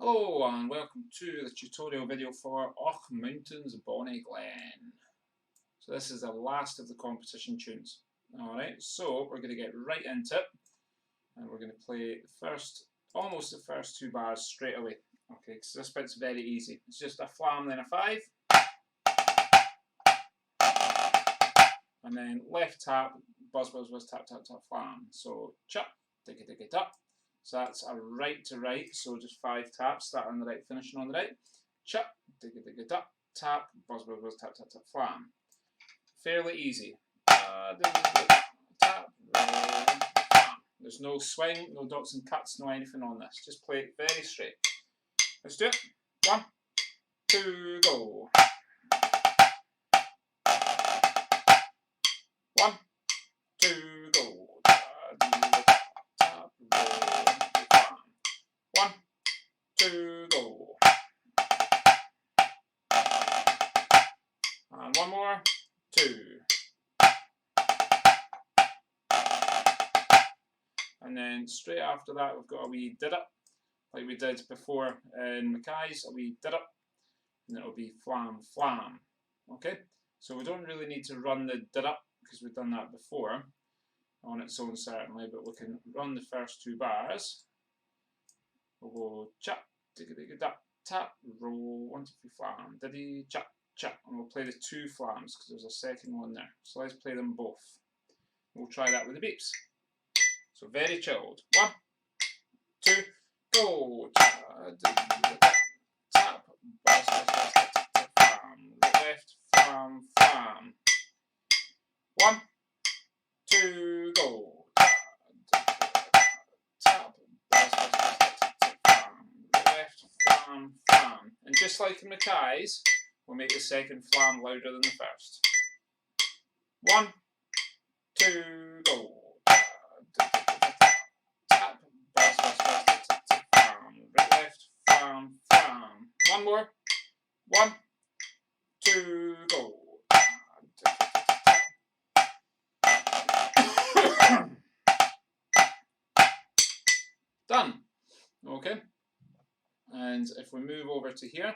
Hello and welcome to the tutorial video for Auch Mountains Bonnie Glen. So this is the last of the competition tunes. Alright, so we're going to get right into it and we're going to play almost the first two bars straight away. Okay, because this bit's very easy. It's just a flam then a 5. And then left tap, buzz buzz buzz tap tap tap flam. So chop, dig it up. So that's a right to right, so just 5 taps, starting on the right, finishing on the right. Chup, dig it up, tap, buzz, buzz, buzz, tap, tap, tap, flam. Fairly easy. Tap, roll, flam. There's no swing, no dots and cuts, no anything on this. Just play it very straight. Let's do it. 1, 2, go. 1, 2, go. Go. And one more, 2. And then straight after that we've got a wee did up, like we did before in Mackay's, a wee did up, and it'll be flam, flam. Okay, so we don't really need to run the did up because we've done that before on its own certainly, but we can run the first 2 bars. We'll go chop, dig it up, tap, roll, 1, 2, 3, flam, diddy, chop, chop. And we'll play the 2 flams because there's a second one there. So let's play them both. We'll try that with the beeps. So very chilled. 1, 2, go. Tap, buzz, flam, left, flam, flam. 1, 2, go. Flam. And just like in Mackay's, we'll make the second flam louder than the first. 1, 2, go. Tap, buzz, buzz, buzz, flam. Right, left, flam, flam. One more. 1, 2, go. Done. Okay. And if we move over to here,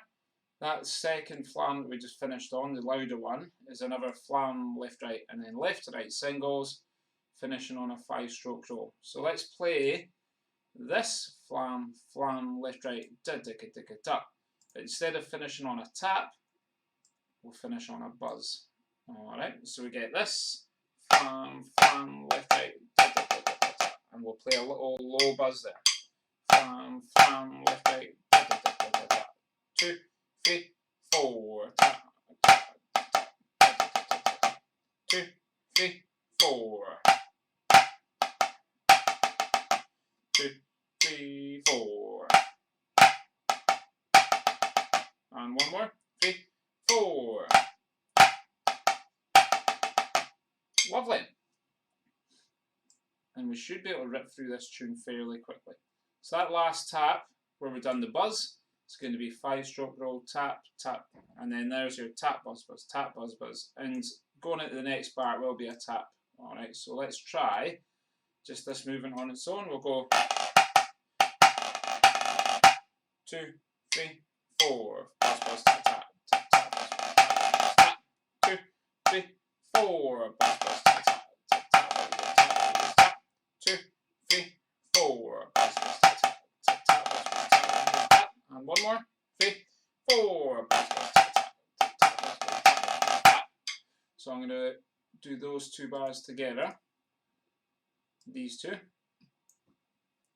that second flam that we just finished on, the louder one, is another flam left right and then left to right singles, finishing on a 5-stroke roll. So let's play this flam, flam left right, dig it up. But instead of finishing on a tap, we'll finish on a buzz. Alright, so we get this flam, flam left right, and we'll play a little low buzz there. Flam, flam left right. 2, 3, 4. Tap, tap, tap, tap, 2, 3, 4. 2, 3, 4. And one more. 3, 4. Lovely. And we should be able to rip through this tune fairly quickly. So that last tap, where we've done the buzz, it's going to be 5-stroke roll, tap, tap, and then there's your tap, buzz, buzz, tap, buzz, buzz. And going into the next bar will be a tap. Alright, so let's try just this movement on its own. We'll go 2, 3, 4, buzz, buzz, tap, tap, tap, tap, buzz, buzz, tap, tap, 2, 3, 4, buzz, buzz, tap, tap, tap, tap, buzz, buzz, tap, tap, 2, 3, 4, buzz, buzz, tap, tap, tap, tap, buzz, buzz, tap, tap. And one more, 3, 4. So I'm going to do those 2 bars together, these 2.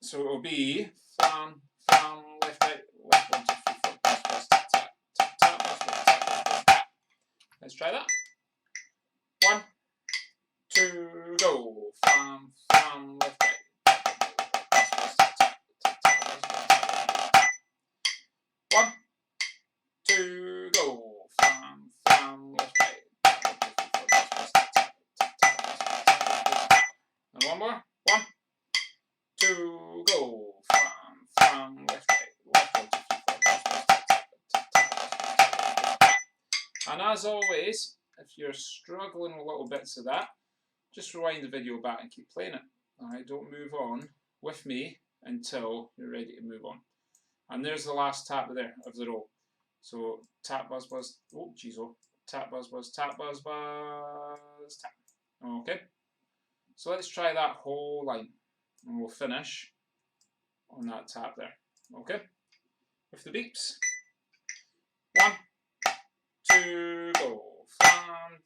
So it will be flam, flam, left, right, left, 1, 2, 3, 4, buzz, buzz, tap, tap, tap, tap, buzz, buzz, tap, buzz, tap. Let's try that. 1, 2, go. Flam, flam, left, right. 1, 2, go. Flam, flam, left, right. And one more. 1, 2, go. Flam, flam, left, right. Left, 1, 2, 3, 4. And as always, if you're struggling with little bits of that, just rewind the video back and keep playing it. Alright, don't move on with me until you're ready to move on. And there's the last tap there of the roll. So tap, buzz, buzz, oh geez, oh, tap, buzz, buzz, tap, buzz, buzz, tap. Okay, so let's try that whole line, and we'll finish on that tap there. Okay, with the beeps. 1, 2, go. Flam,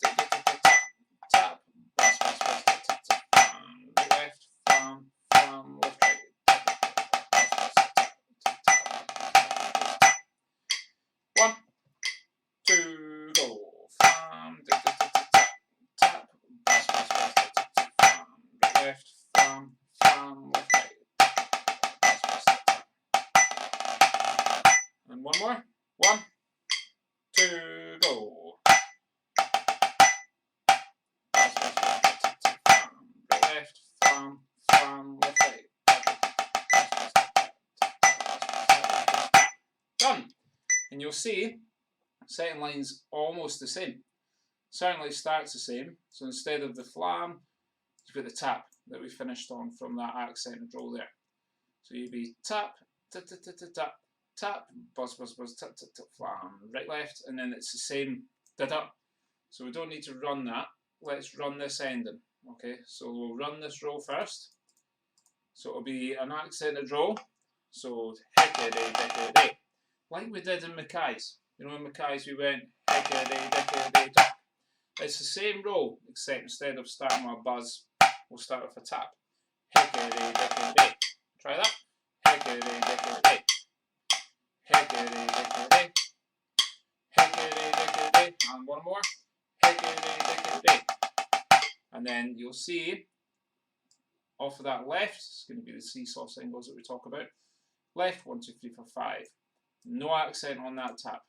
tap, buzz, buzz, buzz, tap, tap, flam, right, left, flam, flam, left, right. One, two, go. Flam, tap, buzz, buzz, buzz, tap, flam, right, left, flam, flam, left, right. Buzz, buzz, tap. And one more. 1, 2, go. Buzz, buzz, buzz, tap, flam, right, left, flam, flam, left, right. Done. And you'll see second line's almost the same. Certainly starts the same. So instead of the flam, you've got the tap that we finished on from that accented roll there. So you'd be tap, tap, tap, tap, tap, tap, tap, buzz, buzz, buzz, tap, tap, tap, flam, right, left, and then it's the same da-da. So we don't need to run that. Let's run this ending. Okay, so we'll run this roll first. So it'll be an accented roll. So hickety-dickety, like we did in Mackay's. You know, in Mackay's we went hickety-dickety. It's the same roll, except instead of starting with a buzz, we'll start with a tap. Hickety-dickety. Try that. Hickety-dickety. Hickety-dickety. Hickety-dickety. And one more. Hickety-dickety. And then you'll see, off of that left, it's going to be the seesaw singles that we talk about. Left, 1, 2, 3, 4, 5. No accent on that tap.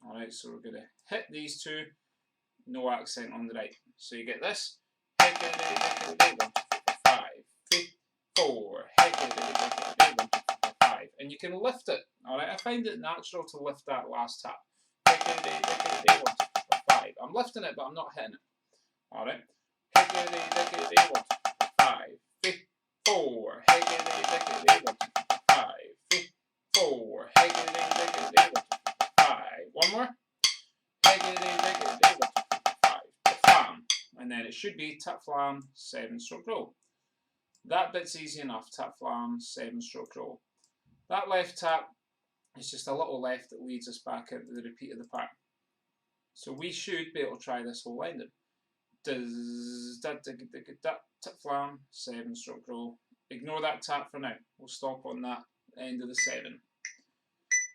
Alright, so we're going to hit these two, no accent on the right. So you get this. Hickety, dickety, 1, 2, 3, 4, 5, 3, 4. Hickety, dickety, 1, 2, 3, 4, 5. And you can lift it. Alright, I find it natural to lift that last tap. Hickety, dickety, 1, 2, 3, 4, 5. I'm lifting it, but I'm not hitting it. Alright. Hickety, dickety, 1, 2, 3, 4, 5, 3, 4. Hickety, dickety, 1, 2, 3, 4, 5, 3, 4. Hickety, dickety, 1, 2, 3, 4, 5. One more. Hickety, dickety, 1, 2, 3, 4, 5. Tap, flam. And then it should be tap, flam, 7-stroke roll. That bit's easy enough. Tap, flam, 7-stroke roll. That left tap is just a little left that leads us back into the repeat of the part. So we should be able to try this whole ending. Does da da da da tap, flam, 7-stroke roll. Ignore that tap for now. We'll stop on that end of the 7.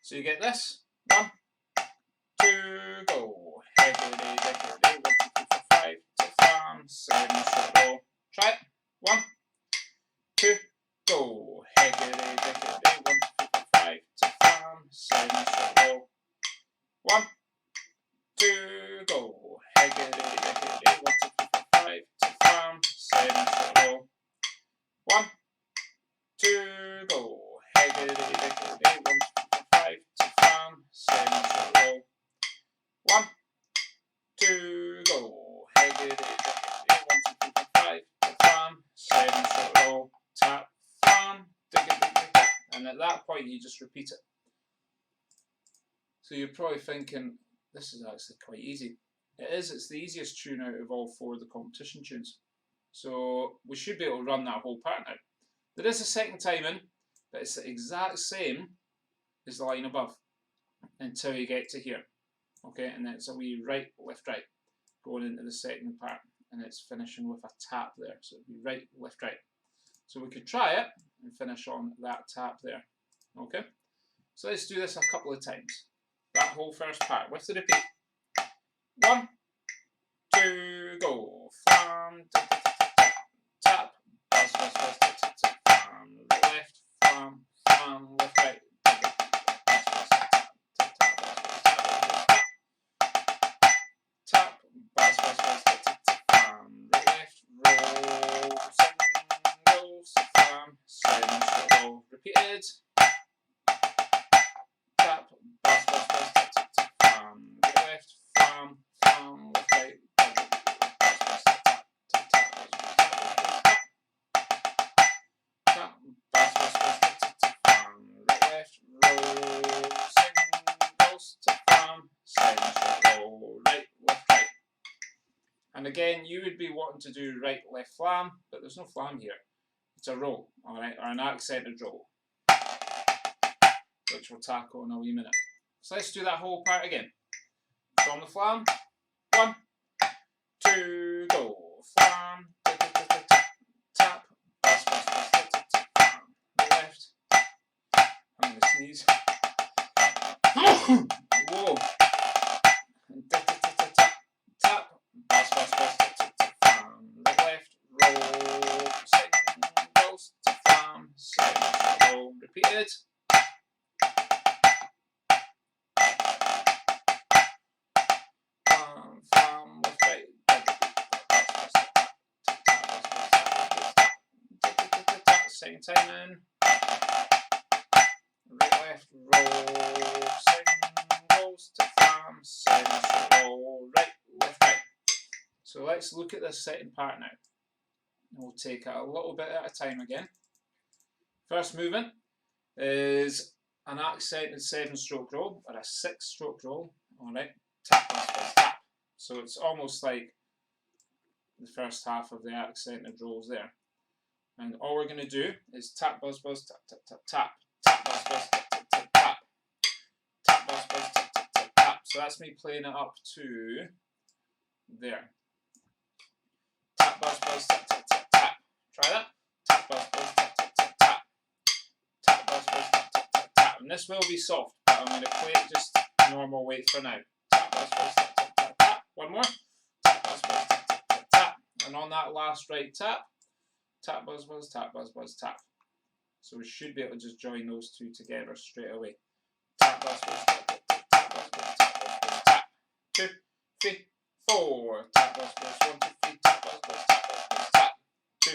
So you get this. 1, 2, go. Hickety, dickety, 1, 2, 3, 4, 5. Tap, flam, 7-stroke roll. Try it. 1, 2, go. Hickety, dickety, 1, 2, 3, 4, 5. Tap, flam, 7-stroke roll. 1, 2, go. Hickety, dickety, 1, 2, 3, 4, 5. Tap, flam, 7-stroke roll. 1, 2, go. Hickety, dickety, 1, 2, 3, 4, 5. Tap, flam, 7-stroke roll. 1, 2, go. Hickety, dickety, 1, 2, 3, 4, 5. Tap, flam, 7-stroke roll. Tap, flam, dickety, dickety. And at that point you just repeat it. So you're probably thinking, this is actually quite easy. It is, it's the easiest tune out of all 4 of the competition tunes. So we should be able to run that whole part now. There is a second time in, but it's the exact same as the line above until you get to here. Okay, and then it's a wee right, left, right going into the second part, and it's finishing with a tap there. So it'd be right, left, right. So we could try it and finish on that tap there. Okay, so let's do this a couple of times. That whole first part with the repeat. 1, 2, go. Flam, tap, buzz, buzz, buzz, tap, tap, tap, flam, right, left, flam, flam, left, right. Tap, buzz, buzz, buzz, tap, tap, tap, flam, right, left, roll, singles, flam, 7-stroke roll. Repeated. Tap, buzz, buzz, buzz, tap, tap, tap, flam, right, left, flam, flam, left, right. And again, you would be wanting to do right, left flam, but there's no flam here. It's a roll, all right, or an accented roll, which we'll tackle in a wee minute. So let's do that whole part again. From the flam, 1, 2, go. Flam, tap, buzz, buzz, buzz, flam. Left. I'm going to sneeze. Whoa. Tap, buzz, buzz, buzz, flam. Left, roll, singles to flam, singles, roll. Repeated. Flam, left, right. Same time in. Right, left, roll, singles to flam, singles, roll, right, left, right. So let's look at this second part now. We'll take it a little bit at a time again. First movement is an accented 7-stroke roll or a 6-stroke roll. Alright, tap, buzz, buzz, tap. So it's almost like the first half of the accented rolls there. And all we're going to do is tap, buzz, buzz, tap, tap, tap, tap, tap, buzz, buzz, tap, tap, tap, tap, tap, buzz, buzz, tap, tap, tap, tap. So that's me playing it up to there. Tap, buzz, buzz, tap, tap, tap, tap. Try that. Tap, buzz, buzz, tap, tap, tap, tap. Tap, buzz, buzz, tap, tap, tap, tap. And this will be soft, but I'm going to play it just normal weight for now. Tap, buzz, buzz, tap, tap, tap, tap. One more. Tap, buzz, buzz, tap, tap, tap, tap. And on that last right tap, tap, buzz, buzz, tap, buzz, buzz, tap. So we should be able to just join those two together straight away. Tap, buzz, buzz, tap, tap, tap, tap, buzz, buzz, tap, buzz, buzz, tap. 2, 3, 4. Tap, buzz, buzz, 1, 2, 3, tap, buzz, buzz, tap, buzz, buzz, tap. 2,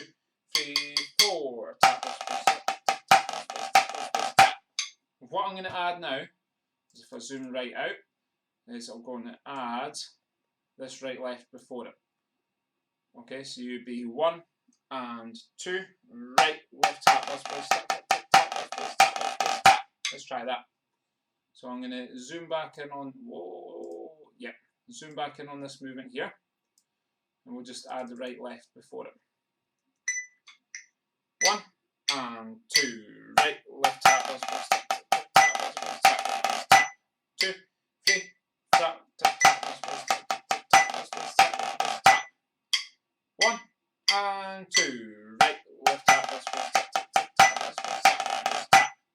3, 4. Tap, buzz, buzz, tap, tap, tap, buzz, buzz, tap, buzz, buzz, tap. What I'm going to add now is, if I zoom right out, is I'm going to add this right, left before it. Okay, so you'd be 1 and 2, right, left, tap, buzz, buzz, tap, tap, tap, tap, buzz, buzz, tap, buzz, buzz, tap. Let's try that. So I'm going to zoom back in on, zoom back in on this movement here, and we'll just add the right, left before it. 1 and 2, right, left, tap, buzz, buzz, tap, tap, tap, tap, buzz, buzz, tap, buzz, buzz, tap. 2, 3, tap, tap, tap, buzz, buzz, tap, tap, tap, tap, buzz, buzz, tap, buzz, buzz, tap. 1 and 2, right, left, tap, buzz, buzz, tap, tap, tap, tap, buzz, buzz, tap, buzz, buzz, tap.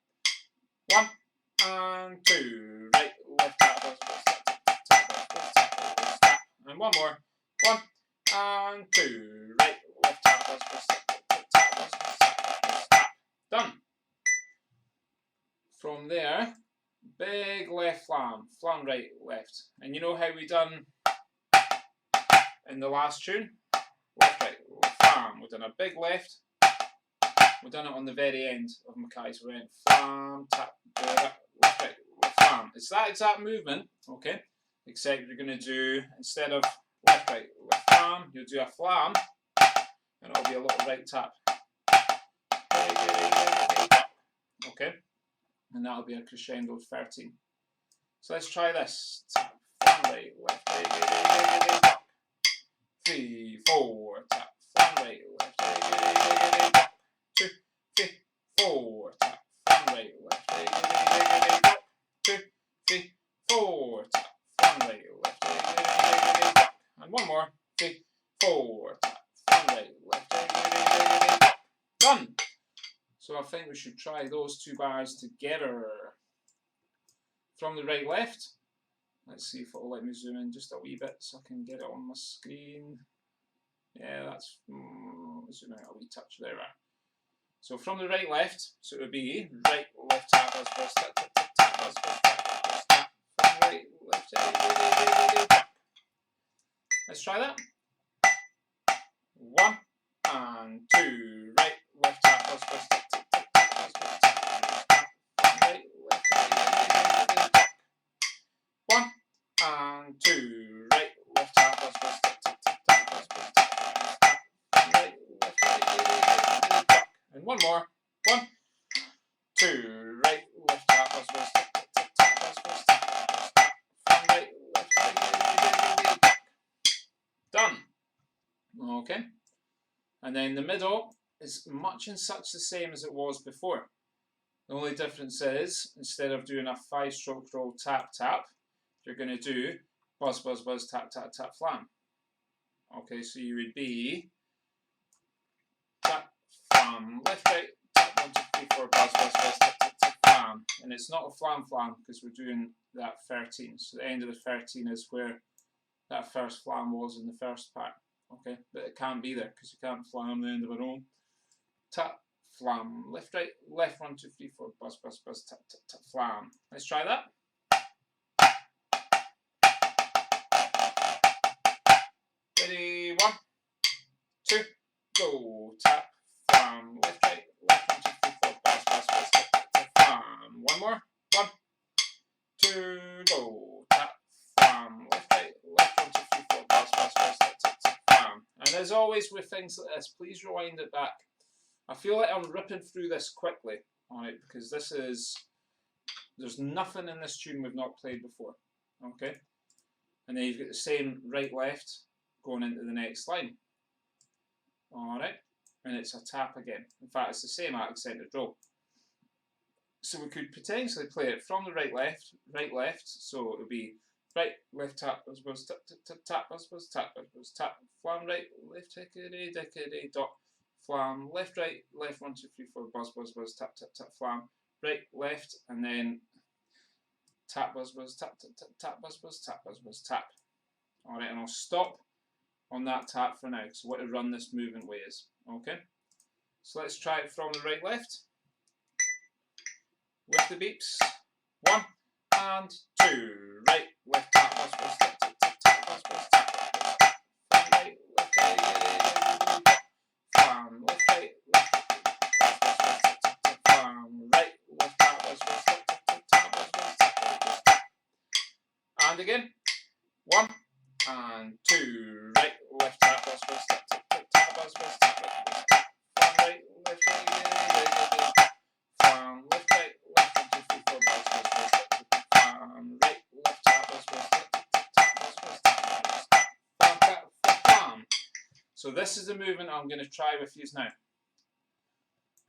1 and 2, right, left, tap, buzz, buzz, tap, tap, tap, tap, buzz, buzz, tap, buzz, buzz, tap. And one more. 1 and 2, right, left, tap, buzz, buzz, tap, tap, tap, tap, buzz, buzz, tap, buzz, buzz, tap. Done. From there, big left flam, flam right, left. And you know how we done in the last tune? Left, right, left, flam. We've done a big left. We've done it on the very end of Mackay. So we went flam, tap, left, right, left, flam. It's that exact movement, okay? Except you're going to do, instead of left, right, left, flam, you'll do a flam, and it'll be a little right tap. Okay? And that'll be a crescendo 13. So let's try this. Tap, flam, right, left, right, 3, 4, tap, flam, right, left, right, 2, 3, 4, tap, flam, right, left, right, 2, 3, 4, tap, flam, right, left, right, and one more. 3, 4, tap, flam, right, left, right, done. So I think we should try those two bars together. From the right, left. Let's see if it'll let me zoom in just a wee bit so I can get it on my screen. Yeah, that's zoom out a wee touch there. So from the right, left, so it would be right, left, tap, buzz, buzz, tap, tap, tap, tap, buzz, buzz, tap, buzz, tap. From right, left, tap. Let's try that. 1 and 2, right, left, tap, buzz, buzz, tap, tap, tap, tap, buzz, buzz, tap, buzz, tap. Right, left, tap. 1 and 2, right, left, tap, buzz, buzz, tap, tap, tap, tap, buzz, buzz, tap, buzz, tap. Right, left, and one more. 1, 2, right, left, tap, buzz, buzz, tap, tap, tap, tap, buzz, buzz, tap, buzz, tap. Right, left, done. Okay, and then the middle is much and such the same as it was before. The only difference is, instead of doing a 5-stroke roll tap tap, you're going to do buzz buzz buzz tap tap tap flam. Okay, so you would be tap flam left right tap 1 2 3 4 buzz buzz buzz tap tap tap flam, and it's not a flam flam because we're doing that 13. So the end of the 13 is where that first flam was in the first part. Okay, but it can't be there because you can't flam the end of a roll. Tap flam left right left 1 2 3 4 buzz buzz buzz tap tap tap flam. Let's try that. Ready, 1 2 go. Tap flam left right left 1 2 3 4 buzz buzz buzz tap tap tap flam. One more. 1 2 go. Tap flam left right left 1 2 3 4 buzz buzz buzz tap tap tap flam. And as always with things like this, please rewind it back. I feel like I'm ripping through this quickly on it because there's nothing in this tune we've not played before. Okay, and then you've got the same right left going into the next line. Alright, and it's a tap again. In fact, it's the same accented roll. So we could potentially play it from the right left, so it would be right, left tap, buzz buzz tap tap tap tap buzz buzz tap buzz buzz tap, flam right, left hickety dickety dot, flam left right, left 1 2 3 4 buzz buzz buzz tap tap tap flam, right left, and then tap buzz buzz tap tap tap tap buzz buzz tap buzz buzz tap. Alright, and I'll stop on that tap for now, so what to run this movement way is. Okay, so let's try it from the right left with the beeps. 1 and 2, right left tap buzz buzz tap tap tap tap buzz buzz tap buzz tap, flam right left right flam left right left buzz buzz buzz tap tap tap flam right left tap buzz buzz tap tap tap tap buzz buzz tap buzz buzz tap. And again, 1 and 2, right left tap buzz buzz tap tap tap tap buzz buzz tap buzz buzz tap, flam right left right flam left right left 1 2 3 4 buzz buzz buzz tap tap flam right left tap buzz buzz tap tap tap buzz buzz tap buzz tap flam tap flam. So this is the movement I'm going to try with you now.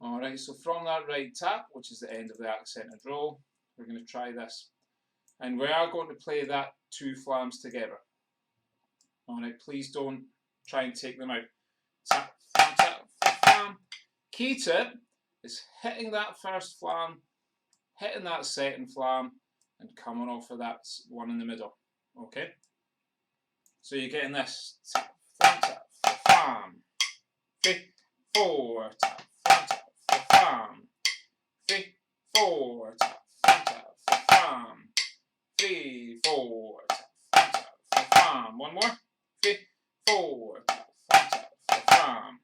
Alright, so from that right tap, which is the end of the accented roll, we're going to try this. And we are going to play that 2 flams together. Alright, please don't try and take them out. Tap, flam, tap, flam. Key tip is hitting that first flam, hitting that second flam, and coming off of that one in the middle. Okay? So you're getting this. Tap, flam, 3 4 tap, flam, 3 4 tap, flam, 3 4 tap, flam. One more. 3 4 tap, flam,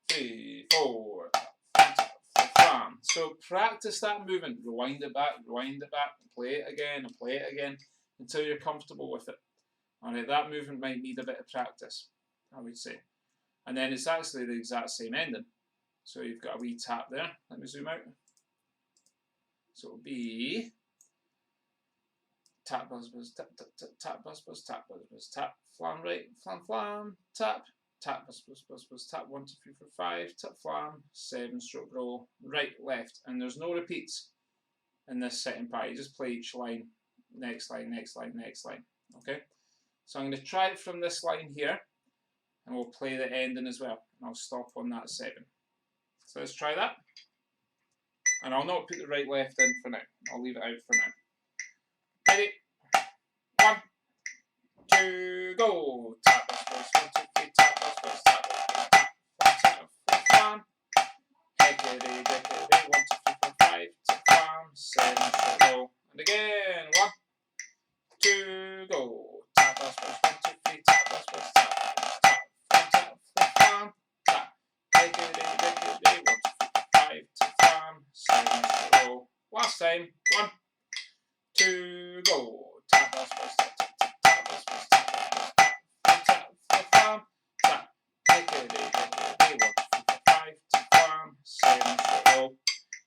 3 4 tap, flam. So practice that movement. Rewind it back, play it again, and play it again until you're comfortable with it. Alright, that movement might need a bit of practice, I would say. And then it's actually the exact same ending. So you've got a wee tap there. Let me zoom out. So it'll be tap buzz buzz tap tap tap tap buzz buzz tap buzz buzz tap, flam right flam flam tap tap buzz buzz buzz buzz tap 1 2 3 4 5 tap flam 7-stroke roll right left, and there's no repeats in this second part. You just play each line, next line, next line, next line. Okay, so I'm going to try it from this line here, and we'll play the ending as well, and I'll stop on that 7. So let's try that, and I'll not put the right left in for now. I'll leave it out for now. Ready? 1 2 go. Tap buzz buzz 1 2 3 tap buzz buzz tap tap flam. Hickety dickety 1 2 3 4 5 tap flam 7-stroke roll. And again 1 2 go. Tap buzz buzz 1 2 3 tap buzz buzz tap flam tap. Hickety dickety 1 2 3 5 tap flam 7-stroke roll. Last time. 1 2 go. Tap buzz buzz tap tap tap tap buzz buzz tap tap flam tap. Hickety dickety 1 2 3 4 5 tap flam 7-stroke roll.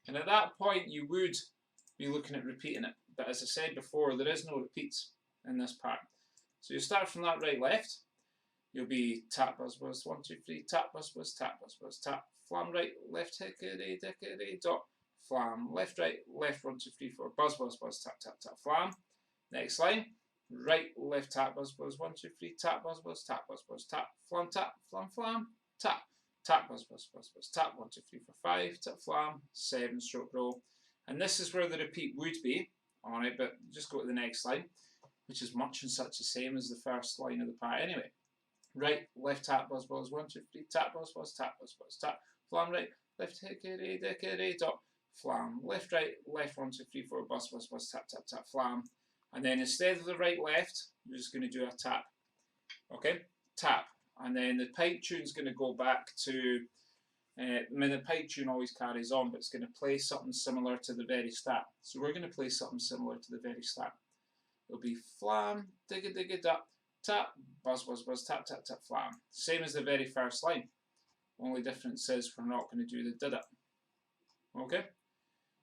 And at that point you would be looking at repeating it, but as I said before, there is no repeats in this part. So you start from that right left. you'll be tap, buzz, buzz, 1, 2, 3, tap, buzz, buzz, tap, buzz, buzz, tap, flam right, left, hickory, dickory, dot, flam, left, right, left, 1, 2, 3, 4, buzz, buzz, buzz, tap, tap, tap, flam. Next line, right, left, tap, buzz, buzz, 1, 2, 3, tap, buzz, buzz, tap, buzz, buzz, tap, flam, flam, tap, tap, buzz, buzz, buzz, buzz, tap, 1, 2, 3, 4, 5, tap, flam, 7 stroke roll. And this is where the repeat would be, alright, but just go to the next line, which is much and such the same as the first line of the part anyway. Right, left, tap, buzz, buzz, 1, 2, 3, tap, buzz, buzz, tap, buzz, buzz, tap, flam right, left, hickory, dickory, dot, flam, left, right, left, 1, 2, 3, 4, buzz, buzz, buzz, tap, tap, tap, flam. And then instead of the right, left, we're just going to do a tap. Okay, tap. And then the pipe tune's going to go back to, I mean, the pipe tune always carries on, but it's going to play something similar to the very start. So we're going to play something similar to the very start. It'll be flam, digga digga da, tap, buzz buzz buzz, tap tap tap, flam. Same as the very first line. Only difference is we're not going to do the dida. Okay?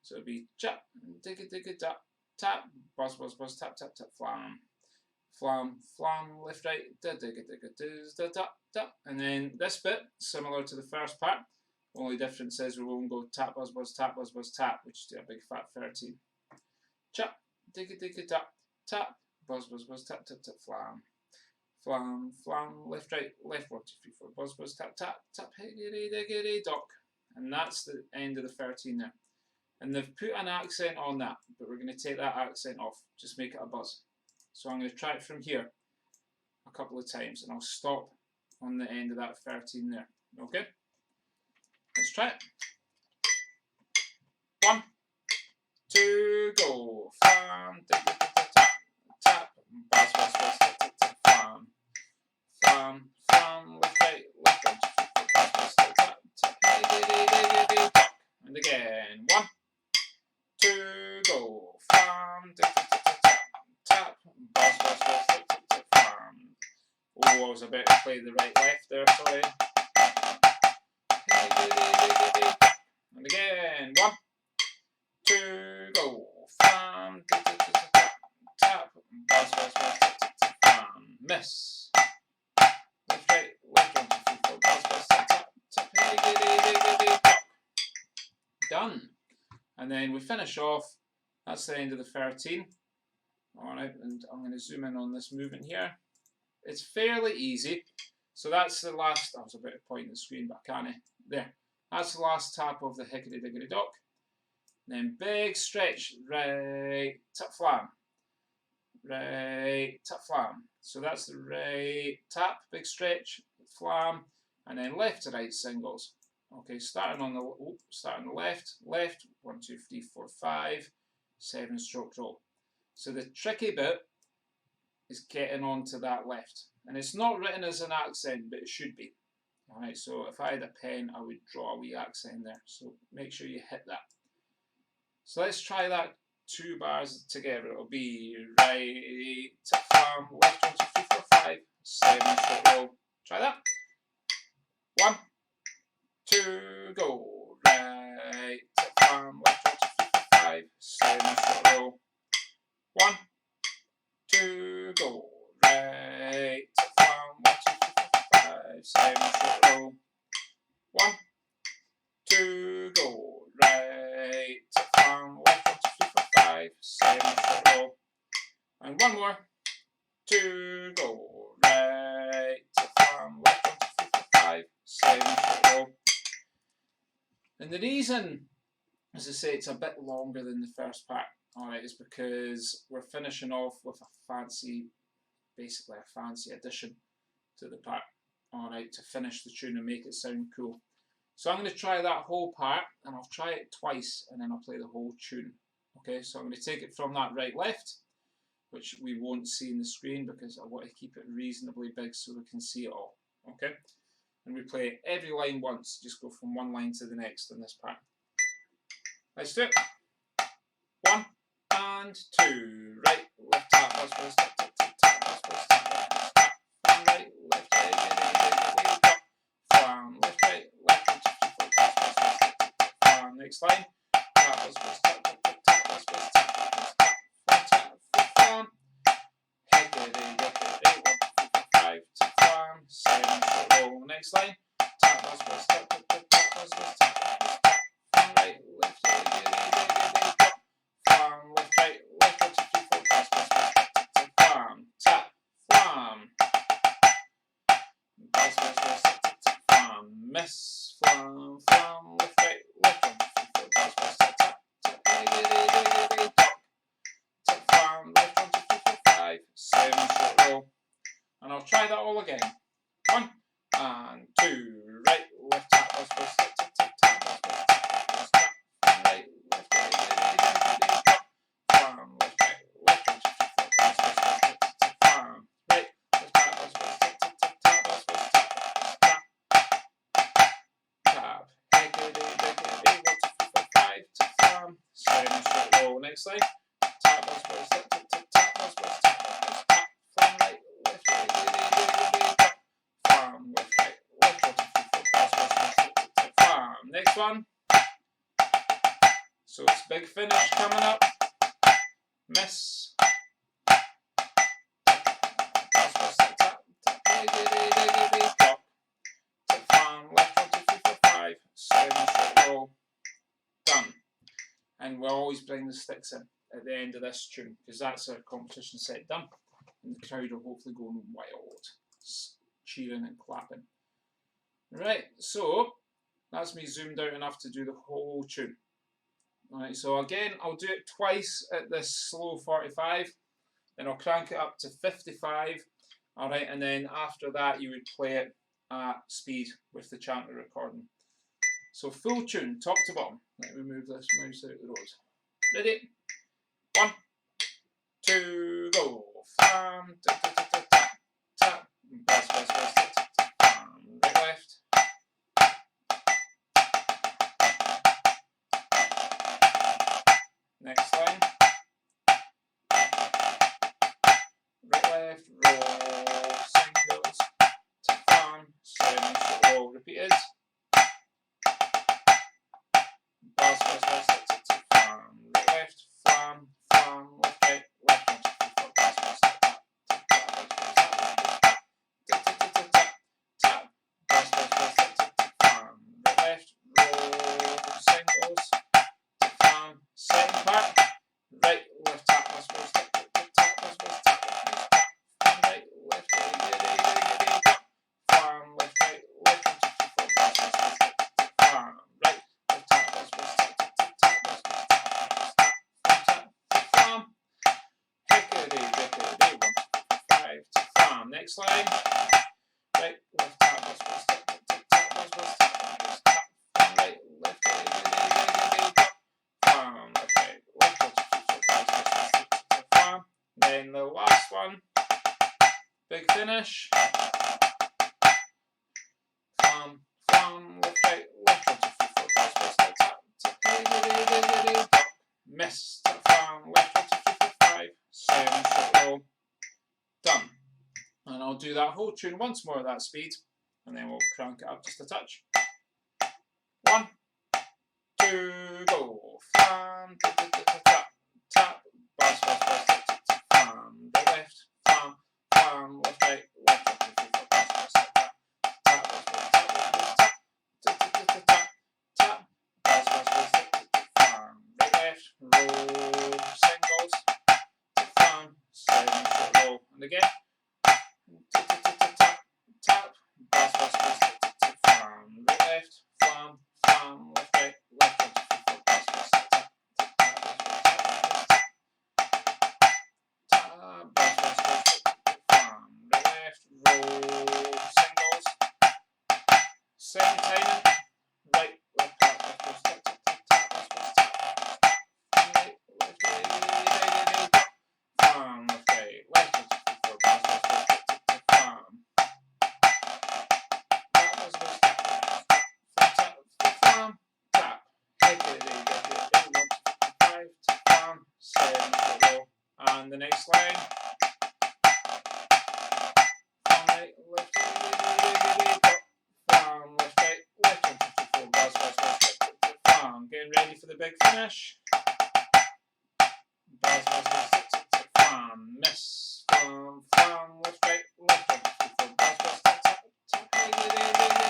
So it'll be chap, digga digga da, tap, buzz buzz buzz, tap tap tap, flam. Flam, flam, left right, da digga digga doos, da da da. And then this bit, similar to the first part, only difference is we won't go tap buzz buzz, tap, which is a big fat 13. Chap, digga digga da, tap, buzz buzz buzz, tap tap tap, flam. Flam, flam, left right, left, 1, 2, 3, 4, buzz buzz, tap tap, tap, higgity diggity dock. And that's the end of the 13 there. And they've put an accent on that, but we're going to take that accent off, just make it a buzz. So I'm going to try it from here a couple of times, and I'll stop on the end of that 13 there. Okay? Let's try it. 1, 2, go. Flam, tap, tap, buzz, buzz, buzz, tap, tap, tap, flam. Flam, flam, left, right, left, right, buzz, buzz, tap, tap, tap, diggity, diggity, tap. And again. 1, 2, go. Flam, tap, tap, tap, tap, tap, buzz, buzz, buzz, tap, tap, tap, flam. Oh, I was about to play the right, left there, sorry. And again. 1, 2, go. Flam, tap, tap, tap, tap, tap, buzz, buzz, buzz, tap, tap, tap, flam. Miss. Left, right, left, 1, 2, 3, 4, buzz, buzz, tap, tap, tap, diggity, tap. Done. And then we finish off. That's the end of the 13. Alright, and I'm going to zoom in on this movement here. It's fairly easy. So that's the last, I was about to point the screen, but I can't. There. That's the last tap of the hickory dickory dock. Then big stretch, right, tap, flam. Right, tap, flam. So that's the right tap, big stretch, flam, and then left to right singles. Okay, starting on the left, 1, 2, 3, 4, 5, 7 stroke roll. So the tricky bit is getting onto that left. And it's not written as an accent, but it should be. Alright, so if I had a pen, I would draw a wee accent there. So make sure you hit that. So let's try that 2 bars together. It'll be right, tap, flam, left, 1, 2, 3, 4, 5, 7 stroke roll. Try that. 1, 2, go. Right, tap, flam, left, 1, 2, 3, 4, 5, 7 stroke roll. 1, 2, go. Right, tap, flam, 1, 2, 3, 4, 5, 7 stroke roll. 1, 2, go. Right, tap, flam, left, 1, 2, 3, 4, 5, 7 stroke roll. And one more. 2, go. Right, tap, flam, left, 1, 2, 3, 4, 5, 7 stroke roll. And the reason, as I say, it's a bit longer than the first part, alright, is because we're finishing off with a fancy, basically a fancy addition to the part, alright, to finish the tune and make it sound cool. So I'm going to try that whole part, and I'll try it twice, and then I'll play the whole tune. Okay, so I'm going to take it from that right left, which we won't see in the screen because I want to keep it reasonably big so we can see it all. Okay, and we play every line once, just go from one line to the next in this part. Let's do it. 1 and 2, right, left, tap, buzz, buzz, tap, tap, tap, tap, buzz, buzz, tap, tap, tap, flam, right, left, tap, flam, left, right, left, 1, 2, 3, 4, buzz, buzz, buzz, tap, tap, tap, flam. Next line, tap, buzz, buzz, tap, tap, tap, tap, buzz, buzz, tap, tap, tap, flam, hickory, dickory, 1, 2, 3, 4, 5, tap, flam, Next line. Tap, buzz, buzz, tap, tap, tap, tap, buzz, buzz, tap, tap, tap. Flam, right, left, drop. Flam, left, right, 1, 2, 3, 4, buzz, buzz, buzz, tap, tap, tap, flam, tap, flam. Buzz, buzz, buzz, tap, tap, tap, flam, miss, flam, flam, left, right, 1, 2, 3, 4, buzz, buzz, tap, tap, tap, top. Tap, flam, left, 1, 2, 3, 4, 5, 7, short roll. And I'll try that all again. 1 and 2, right, left, tap, buzz, buzz, tap, tap, tap, tap, buzz, buzz, tap, buzz, tap, right, left, right, top, flam, left, right, left, 1, 2, 3, 4, buzz, buzz, tap, tap, tap, flam, right, left, tap, buzz, buzz, tap, tap, tap, tap, buzz, buzz, tap, tap, tap, hickety, dickety, 1, 2, 3, 4, 5, tap, flam, 7, short roll. Next line. Tap, buzz, buzz, tap, tap, tap, tap, buzz, buzz, tap, buzz, buzz, tap, flam, right, left, right, top, flam, left, right, left, 1, 2, 3, 4, buzz, buzz, tap, tap, tap, flam. Next one. So it's big finish coming up. Miss. Buzz, buzz, tap, tap, tap, top. Tap, flam, left, 1, 2, 3, 4, 5, 7, short roll. Done. And we'll always bring the sticks in at the end of this tune, because that's our competition set done. And the crowd will hopefully go wild, cheering and clapping. Right, so that's me zoomed out enough to do the whole tune. Alright, so again, I'll do it twice at this slow 45, then I'll crank it up to 55, alright, and then after that you would play it at speed with the chanter recording. So full tune, top to bottom. Let me move this mouse out the road. Ready? 1, 2, go. Flam, tap, tap, tap, tap, tap, tap, buzz, buzz, buzz, tap, tap, tap, flam, right, left. Next line. Right, left, roll, singles, tap, flam, 7, short roll, repeated. Buzz, buzz, buzz, tap, tap, tap, flam, right, left, flam, flam, left, right, left, 1, 2, 3, 4, buzz, buzz, tap, tap, tap, tap, buzz, buzz, tap, tap, tap, tap, tap, tap, buzz, buzz, buzz, tap, tap, tap, flam, right, left, roll, singles, tap, flam, second part, right, left, tap, buzz, buzz, tap, tap, tap, tap, buzz, buzz, tap, tap, flam, right, left, right, tap, flam, left, right, left, 1, 2, 3, 4, buzz, buzz, tap, tap, tap, flam, right, left, tap, buzz, buzz, tap, tap, tap, tap, buzz, buzz, tap, tap, tap, flam, hickety, dickety, 1, 2, 3, 4, 5, tap, flam. Next line, right, left, tap, buzz, buzz, tap, tap, tap, tap, buzz, buzz, tap, buzz, tap, flam, right, left, right, tap, flam, left, right, left, 1, 2, 3, 4, 5, 6, 7, 8, 9, 10, flam. Then the last one, big finish. Flam, flam, left, right, left, 1, 2, 3, 4, buzz, buzz, tap, tap, tap, top, miss, tap, flam, left, 1, 2, 3, 4, 5, 7, short roll. Done. And I'll do that whole tune once more at that speed, and then we'll crank it up just a touch. 1, 2, go. Flam, tap, tap, tap, tap, tap, tap, buzz, buzz, buzz, tap, tap, tap, flam, right, left, flam, flam, left, right, left, 1, 2, 3, 4, buzz, buzz, tap, tap, tap, buzz, buzz, tap, buzz, buzz, tap, tap, tap, tap, tap, tap, buzz, buzz, buzz, tap, tap, tap, flam, right, left, roll, singles, tap, flam, 7, short roll, and again. Tap, tap, tap, tap, tap, tap, buzz, buzz, buzz, tap, tap, tap, flam, right, left, flam, flam, left, right, left, 1, 2, 3, 4, buzz, buzz, tap, tap, tap, tap, buzz, buzz, tap, flam, right, left, roll, singles, same timing, right, left, tap, buzz, buzz, tap, tap, tap, tap, buzz, buzz, tap, right, left, right, flam, left, right, left, 1, 2, 3, 4, buzz, buzz, tap, tap, tap, flam. Flam, tap, hickety, dickety, 1, 2, 3, 5, tap, flam, 7, short roll. And the next line. Flam, right, left, flam, left, right, left, 1, 2, 3, 4, buzz, buzz, buzz, flam. Getting ready for the big finish. Buzz, buzz, buzz, flam, miss, flam, flam, left, right, left, 1, 2, 3, 4, buzz, buzz, tap, tap, tap,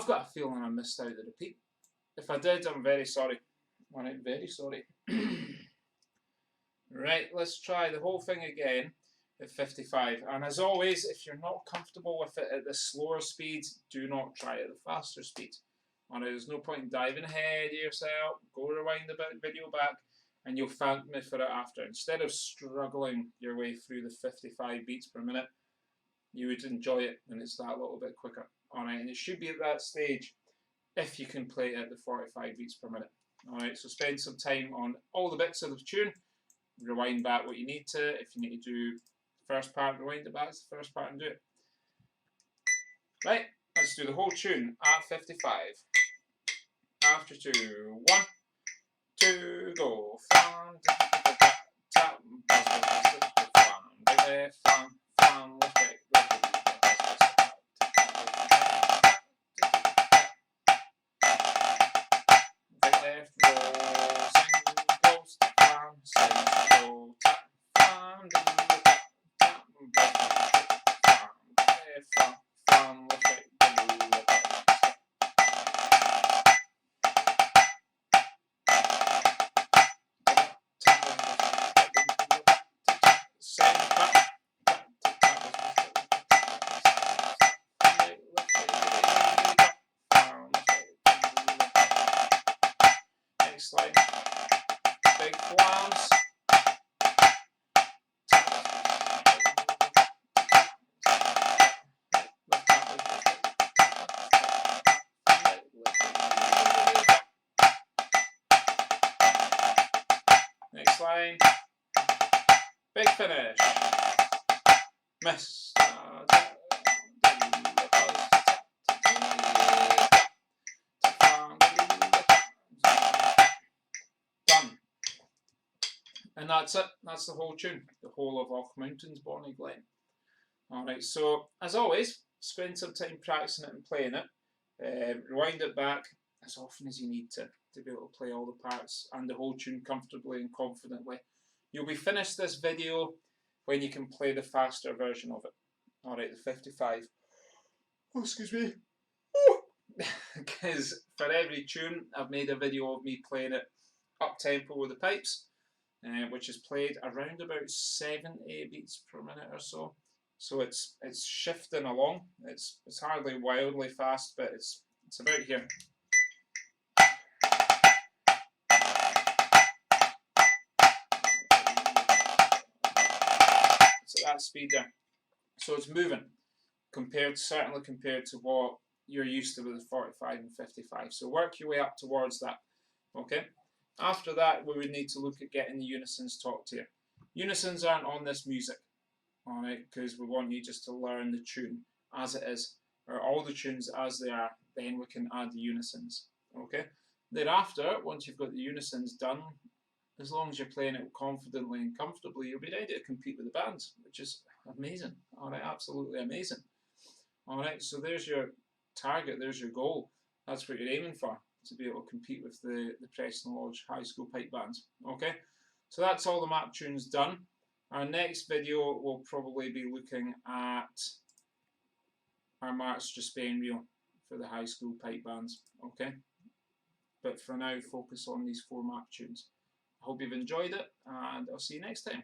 I've got a feeling I missed out the repeat. If I did, I'm very sorry. Alright, very sorry. Right, let's try the whole thing again at 55. And as always, if you're not comfortable with it at the slower speed, do not try at the faster speed. Alright, there's no point in diving ahead of yourself. Go rewind the video back and you'll thank me for it after. Instead of struggling your way through the 55 beats per minute, you would enjoy it when it's that little bit quicker. Alright, and it should be at that stage if you can play it at the 45 beats per minute. Alright, so spend some time on all the bits of the tune. Rewind back what you need to. If you need to do the first part, rewind it back to the first part and do it. Right, let's do the whole tune at 55. After 2, 1, 2, go. Fan, tap, fan, fan, lift it, left, roll, sing, close, fan, sing, go, tap, fan, tap, fan, fan, lift it, next line, big flams, next line, big finish, miss, done. And that's it, that's the whole tune, the whole of Auch Mountains Bonnie Glen. Alright, so as always, spend some time practicing it and playing it. Rewind it back as often as you need to be able to play all the parts and the whole tune comfortably and confidently. You'll be finished this video when you can play the faster version of it. Alright, the 55. Oh, excuse me. Because for every tune, I've made a video of me playing it up tempo with the pipes, which is played around about 70 beats per minute or so. So it's shifting along. It's hardly wildly fast, but it's about here. It's at that speed there. So it's moving, certainly compared to what you're used to with the 45 and 55. So work your way up towards that. Okay. After that, we would need to look at getting the unisons top tier. Unisons aren't on this music, alright, because we want you just to learn the tune as it is, or all the tunes as they are, then we can add the unisons, okay? Thereafter, once you've got the unisons done, as long as you're playing it confidently and comfortably, you'll be ready to compete with the bands, which is amazing, alright, absolutely amazing. Alright, so there's your target, there's your goal, that's what you're aiming for, to be able to compete with the Preston Lodge High School Pipe Bands. Okay, so that's all the map tunes done. Our next video will probably be looking at our march just being real for the high school pipe bands. Okay, but for now, focus on these 4 map tunes. I hope you've enjoyed it, and I'll see you next time.